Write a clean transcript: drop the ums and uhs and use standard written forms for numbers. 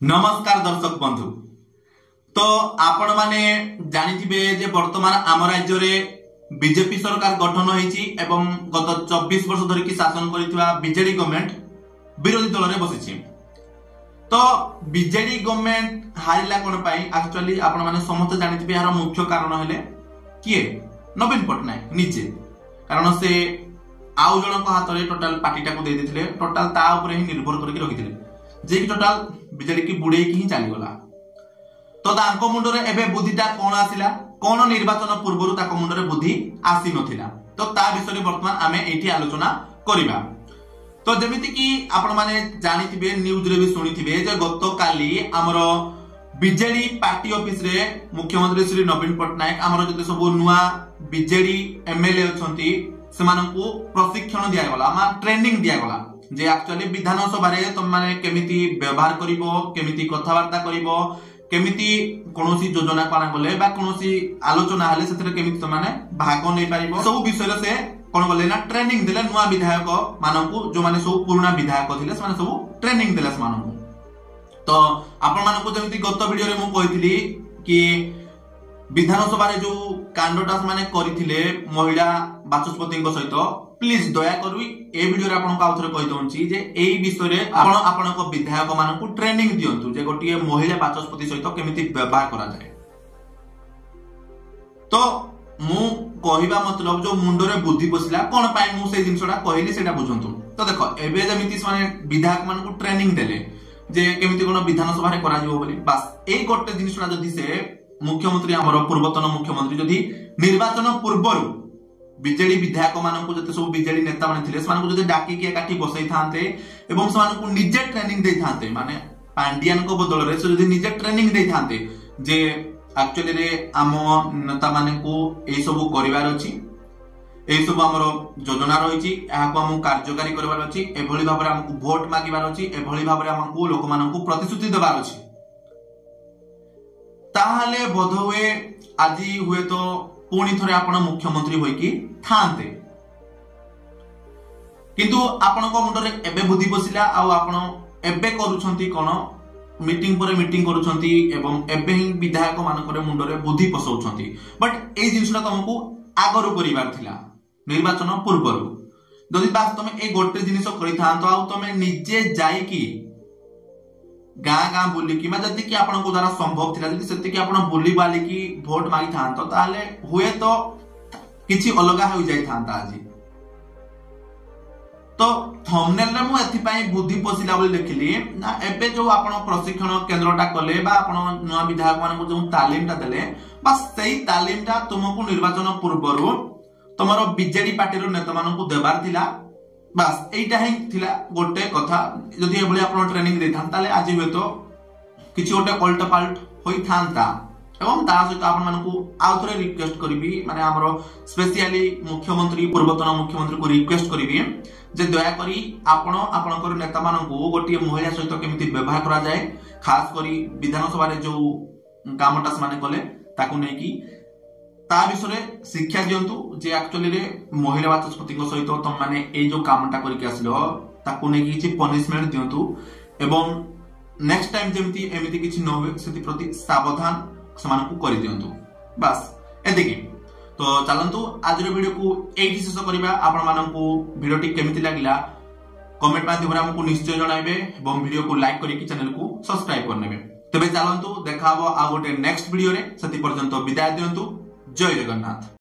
नमस्कार दर्शक बंधु। तो आपण माने जानिथिबे जे वर्तमान आम राज्य रे बीजेपी सरकार गठन होईची एवं गत 24 वर्ष धरि की शासन करितबा बीजेडी गवर्नमेंट विरोधी दल रे बसिची। तो बीजेडी गवर्नमेंट हारिला कोन पाई एक्चुअली आपण माने समस्त जानिथिबे यार मुख्य कारण हेले किए नवीन पटनायक निजे, कारण से आउ जन को हाथ रे टोटल पार्टीटा को दे देथिले, टोटल ता ऊपर ही निर्भर करके रखिथिले जे कि टोटल बीजेडी की बुड़े की ही चली गला। तो तांको मुंडो रे एबे बुद्धिटा कोन आसिला, कोन निर्वाचन पूर्वरु ताको मुंडो रे बुद्धि आसी नथिला। तो ता विषय वर्तमान आमे एठी आलोचना करिबा। तो जेमिति कि आपण माने जानिथिबे न्यूज रे भी सुनिथिबे जे गत काली हमरो बीजेडी पार्टी ऑफिस रे मुख्यमंत्री श्री नवीन पटनायक हमरो जते सब नुवा बीजेडी एमएलए अछंती सेमानकु प्रशिक्षण दिया गला, मा ट्रेनिंग दिया गला जे एक्चुअली विधानसभा रे तुम माने केमिति व्यवहार करिवो, केमिति कथावार्ता करिवो, केमिति कोनोसी योजना पाना गले बा कोनोसी आलोचना हले सेतरे केमिति तुम माने भाग नै पारिबो, सब विषय से कोन गले ना ट्रेनिंग देले नुवा विधायक माननकु जो माने सब पुराना विधायक थिले से माने सब ट्रेनिंग देले से माननकु। तो आपण मानकु जेमिति गत वीडियो रे मु कहितली कि विधानसभा रे जो कांडटा माने करिथिले महिला बाचस्पति सहित, प्लीज दया करी ए वीडियो रे आपन को आउथरे कहि दोंची जे एई विषय रे आपन को विधायक मानकु ट्रेनिंग दियंतु जे गोटिए महिला बाचस्पति सहित केमिति व्यवहार करा जाय। तो मु कहिबा मतलब जो मुंडो रे बुद्धि पसिला कोन पाई मु से जिंसडा कहली सेटा बुझंतु। तो देखो एबे जेमिति माने विधायक मानकु ट्रेनिंग देले जे केमिति कोन विधानसभा रे करा जिवो बोली, बस एई गोटे जिंसडा जदी से मुख्यमंत्री हमर पूर्वतन मुख्यमंत्री जदी निर्वाचन पूर्वरु बीजेडी विधायक मानकु जते सब बीजेडी नेता माने थिले समानकु जदी डाकी के काठी बसै थांते एवं समानकु निजे ट्रेनिंग दे थांते, माने पांडियान को बदल रे जदी निजे ट्रेनिंग दे थांते जे एक्चुअली रे आम नेता मानकु एई सब करिवार अछि, एई सब हमर योजना रहिछि, एहाको हम कार्यकारी करबार अछि, एभली भाबरे हमकु वोट मागिबार अछि, एभली भाबरे हमकु लोक मानकु प्रतिश्रुति देबार अछि। ताहाले बोध हुए आज हुए तो पुणी थरे आपण मुख्यमंत्री होई कि थांते, किंतु आपण को मुंडरे एबे बुद्धि बसिला आ आपण एबे करूछंती कोन मीटिंग पर मीटिंग करूछंती एवं एबे ही विधायक मानकर मुंडरे बुद्धि पसौछंती। बट ए जिंसटा तुमको आगरु करिवार थिला निर्वाचन पूर्वरु, जदि बास तमे ए गोटे जिनिस करि थांतो आ तमे निजे जाई कि गाँ गाँ बुली कि जदि कि आपण को द्वारा संभव थिला, जदि सेति कि आपण बुली बाली कि वोट मागी थांतो ताले हुए तो किछि अलगा होई जाई थांता आज। तो थंबनेल रे मु एथि पई बुद्धि पसिला बोली लिखिली ना, एबे जो आपण प्रशिक्षण केंद्रटा कले बा आपण नुवा विधायक मानकु जो तालीमटा देले, बस सेही तालीमटा तुमको निर्वाचन पूर्वरु तमरो बीजेडी पार्टी रो नेता मानकु देबार थिला। बस एटा ही थिला गोटे कथा, जदि एबले आपण ट्रेनिंग दे थांता ले आज हुए तो किछि गोटे पलट पाल्ट होई थांता। एवं ता सहित आपण मानकु आउथरे रिक्वेस्ट करबी, माने हमरो स्पेशली मुख्यमंत्री पूर्वतन मुख्यमंत्री को रिक्वेस्ट करबी जे दया करी आपण आपनकर नेता मानकु गोटे महिला सहित केमिति व्यवहार करा जाय, खास करी विधानसभा रे जो कामटा माने कले ताकु नै कि ता विषय शिक्षा दियंतु जे एक्चुअली रे महिला बाचस्पति सहित तुम माने ए जो कामटा करके आसलो ताकु नै कि पनिशमेंट दियंतु एवं नेक्स्ट टाइम जेमिति एमिति किछि न होवे सेति प्रति सावधान समानकु करि दियंतु। बस एदिके तो चलंतु आज रो वीडियो को एठी शेष करिबा। आपण मानकु वीडियोटी केमिति लागिला कमेंट माध्यम रे हमकु निश्चय जणाइबे एवं वीडियो को लाइक करिकि चैनल को सब्सक्राइब करनेबे। तबे चलंतु देखाबो आ गोटे नेक्स्ट वीडियो रे, सेति पर्यंत विदाय दियंतु। जय जगन्नाथ।